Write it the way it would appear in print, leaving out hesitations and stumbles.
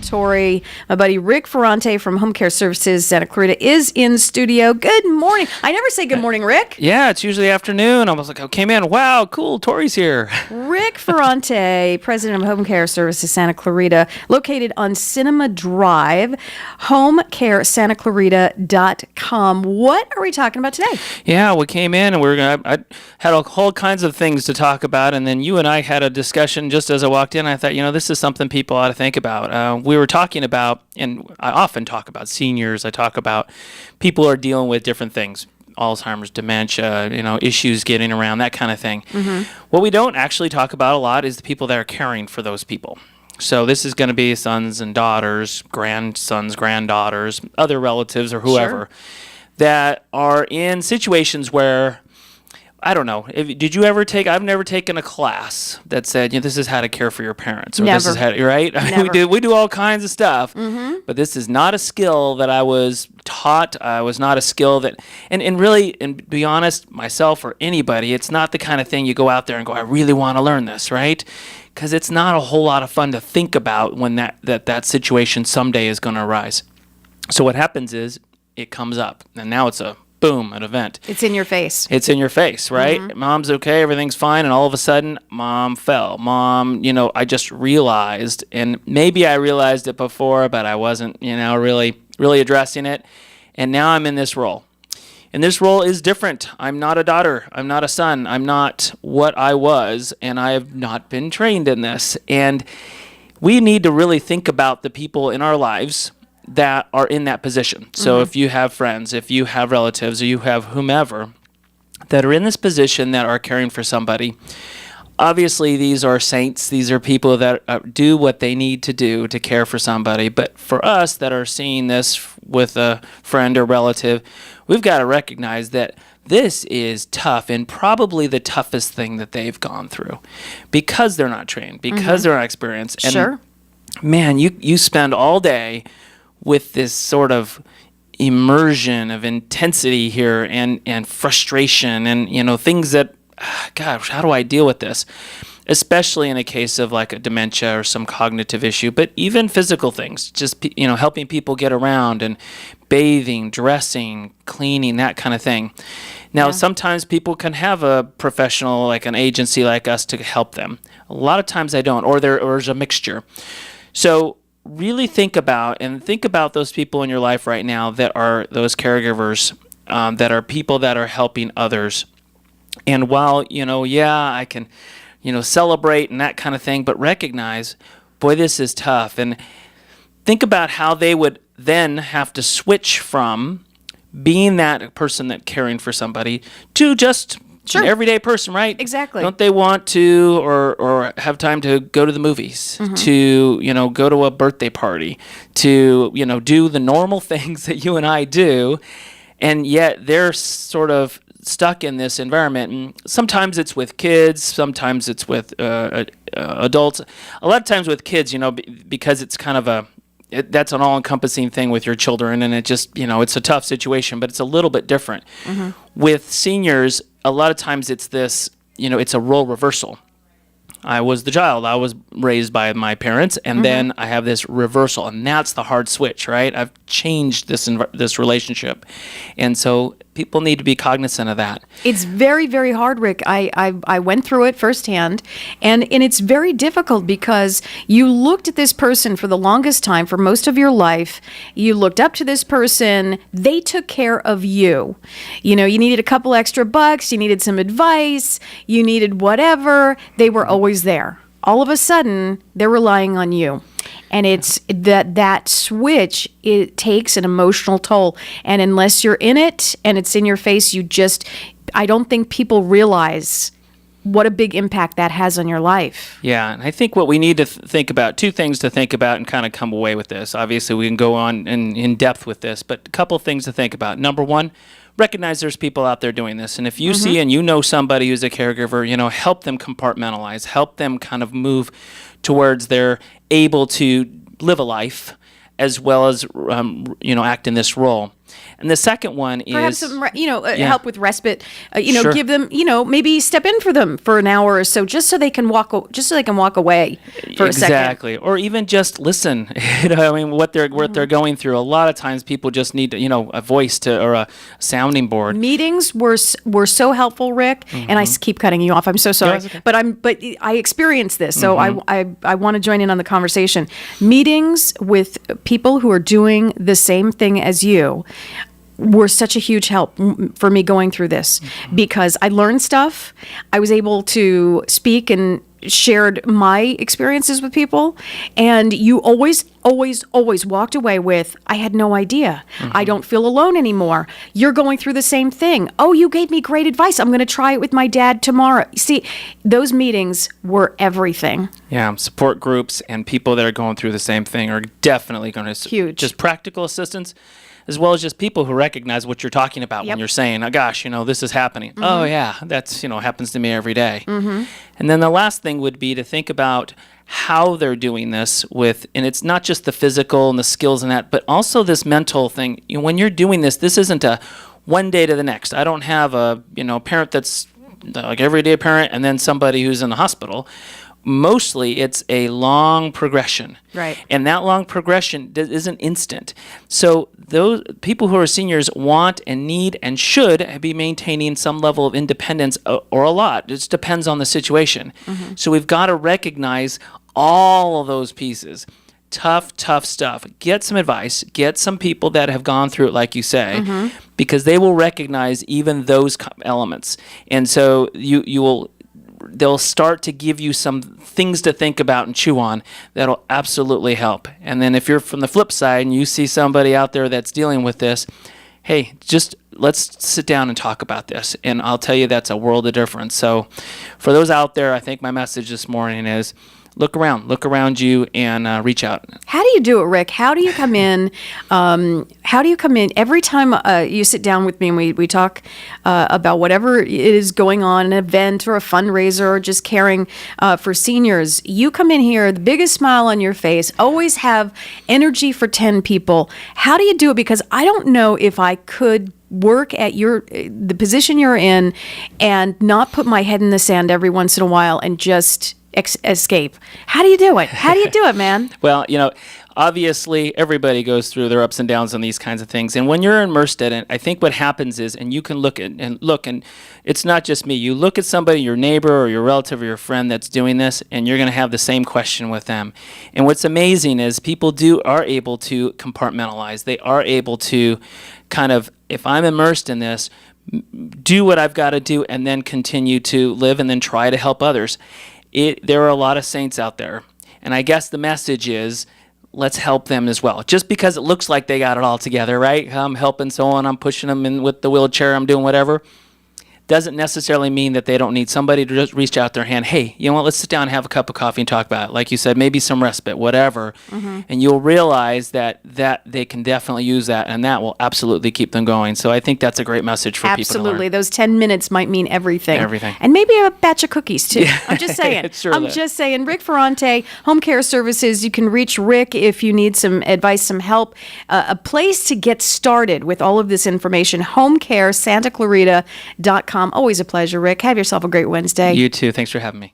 Tori. My buddy Rick Ferrante from Home Care Services Santa Clarita is in studio. Good morning. I never say good morning, Rick. Yeah, it's usually afternoon. I was like, I came in. Wow, cool. Tori's here. Rick Ferrante, president of Home Care Services Santa Clarita, located on Cinema Drive, homecaresantaclarita.com. What are we talking about today? Yeah, we came in and I had all kinds of things to talk about, and then you and I had a discussion just as I walked in. I thought, this is something people ought to think about. We were talking about, and I often talk about seniors. I talk about people who are dealing with different things. Alzheimer's, dementia, issues getting around, that kind of thing. Mm-hmm. What we don't actually talk about a lot is the people that are caring for those people. So this is going to be sons and daughters, grandsons, granddaughters, other relatives or whoever that are in situations where, I don't know, did you ever I've never taken a class that said, this is how to care for your parents. Or Never. This is how, right? Never. We do all kinds of stuff, but this is not a skill that I was taught. I was not a skill that, and really, and to be honest, myself or anybody, it's not the kind of thing you go out there and go, I really want to learn this, right? Because it's not a whole lot of fun to think about when that situation someday is going to arise. So what happens is it comes up, and now it's an event. It's in your face. It's in your face, right? Mm-hmm. Mom's okay, everything's fine, and all of a sudden, Mom fell. Mom, I just realized, and maybe I realized it before, but I wasn't, really addressing it. And now I'm in this role. And this role is different. I'm not a daughter. I'm not a son. I'm not what I was, and I have not been trained in this. And we need to really think about the people in our lives that are in that position. So if you have friends, if you have relatives, or you have whomever that are in this position that are caring for somebody, obviously these are saints. These are people that do what they need to do to care for somebody. But for us that are seeing this with a friend or relative, we've got to recognize that this is tough and probably the toughest thing that they've gone through because they're not trained, because they're not experienced. And sure. Man, you spend all day with this sort of immersion of intensity here and frustration and, things that, gosh, how do I deal with this? Especially in a case of like a dementia or some cognitive issue, but even physical things, just, helping people get around and bathing, dressing, cleaning, that kind of thing. Now, sometimes people can have a professional, like an agency like us to help them. A lot of times they don't, or there's a mixture. So really think about those people in your life right now that are those caregivers, that are people that are helping others. And while, I can, celebrate and that kind of thing, but recognize, boy, this is tough. And think about how they would then have to switch from being that person that caring for somebody to just an everyday person, right? Exactly. Don't they want to or have time to go to the movies, to, go to a birthday party, to, do the normal things that you and I do, and yet they're sort of stuck in this environment. And sometimes it's with kids, sometimes it's with adults. A lot of times with kids, because it's kind of that's an all-encompassing thing with your children, and it just, it's a tough situation, but it's a little bit different. With seniors, a lot of times it's this, it's a role reversal. I was the child. I was raised by my parents, and then I have this reversal, and that's the hard switch, right? I've changed this relationship, and so people need to be cognizant of that. It's very, very hard, Rick. I went through it firsthand, and it's very difficult because you looked at this person for the longest time, for most of your life. You looked up to this person. They took care of you. You needed a couple extra bucks. You needed some advice. You needed whatever. They were always there. All of a sudden, they're relying on you. And it's that switch, it takes an emotional toll. And unless you're in it and it's in your face, I don't think people realize what a big impact that has on your life. Yeah, and I think what we need to think about, two things to think about and kind of come away with this. Obviously, we can go on in depth with this, but a couple things to think about. Number one, recognize there's people out there doing this. And if you see and you know somebody who's a caregiver, help them compartmentalize, help them kind of move towards they're able to live a life as well as, act in this role. And the second one Perhaps is some, help with respite. Sure. Give them, maybe step in for them for an hour or so, just so they can walk away for a second. exactly, or even just listen. I mean, what they're going through. A lot of times, people just need a voice or a sounding board. Meetings were so helpful, Rick, and I keep cutting you off. I'm so sorry, that's okay. but I experienced this, so I want to join in on the conversation. Meetings with people who are doing the same thing as you were such a huge help for me going through this, because I learned stuff. I was able to speak and shared my experiences with people, and you always walked away with, I had no idea. I don't feel alone anymore. You're going through the same thing. Oh, you gave me great advice. I'm going to try it with my dad tomorrow. See, those meetings were everything. Yeah, support groups and people that are going through the same thing are definitely going to Huge. Just practical assistance, as well as just people who recognize what you're talking about when you're saying, oh, gosh, this is happening. Oh, yeah, that's, happens to me every day. And then the last thing would be to think about how they're doing this and it's not just the physical and the skills and that, but also this mental thing. When you're doing this isn't a one day to the next. I don't have a, parent that's like everyday parent and then somebody who's in the hospital. Mostly it's a long progression. Right. And that long progression isn't instant. So those people who are seniors want and need and should be maintaining some level of independence, or a lot. It just depends on the situation. So we've got to recognize all of those pieces. Tough stuff. Get some advice. Get some people that have gone through it, like you say, because they will recognize even those elements. And so they'll start to give you some things to think about and chew on that'll absolutely help. And then if you're from the flip side and you see somebody out there that's dealing with this, hey, just let's sit down and talk about this. And I'll tell you, that's a world of difference. So for those out there, I think my message this morning is look around you and reach out. How do you do it, Rick? How do you come in? Every time you sit down with me and we talk about whatever it is going on, an event or a fundraiser or just caring for seniors, you come in here, the biggest smile on your face, always have energy for 10 people. How do you do it? Because I don't know if I could work at the position you're in and not put my head in the sand every once in a while and just escape. How do you do it? How do you do it, man? Well, obviously everybody goes through their ups and downs on these kinds of things. And when you're immersed in it, I think what happens is, and you can look, and it's not just me. You look at somebody, your neighbor or your relative or your friend that's doing this, and you're going to have the same question with them. And what's amazing is people are able to compartmentalize. They are able to kind of, if I'm immersed in this, do what I've got to do and then continue to live and then try to help others. There are a lot of saints out there, and I guess the message is let's help them as well. Just because it looks like they got it all together, right? I'm helping someone, I'm pushing them in with the wheelchair, I'm doing whatever, doesn't necessarily mean that they don't need somebody to just reach out their hand. Hey, you know what, let's sit down and have a cup of coffee and talk about it. Like you said, maybe some respite, whatever. And you'll realize that they can definitely use that, and that will absolutely keep them going. So I think that's a great message for people to learn. Absolutely. Those 10 minutes might mean everything. Everything. And maybe a batch of cookies, too. I'm just saying. Sure just saying. Rick Ferrante, Home Care Services. You can reach Rick if you need some advice, some help. A place to get started with all of this information, homecaresantaclarita.com. Always a pleasure, Rick. Have yourself a great Wednesday. You too. Thanks for having me.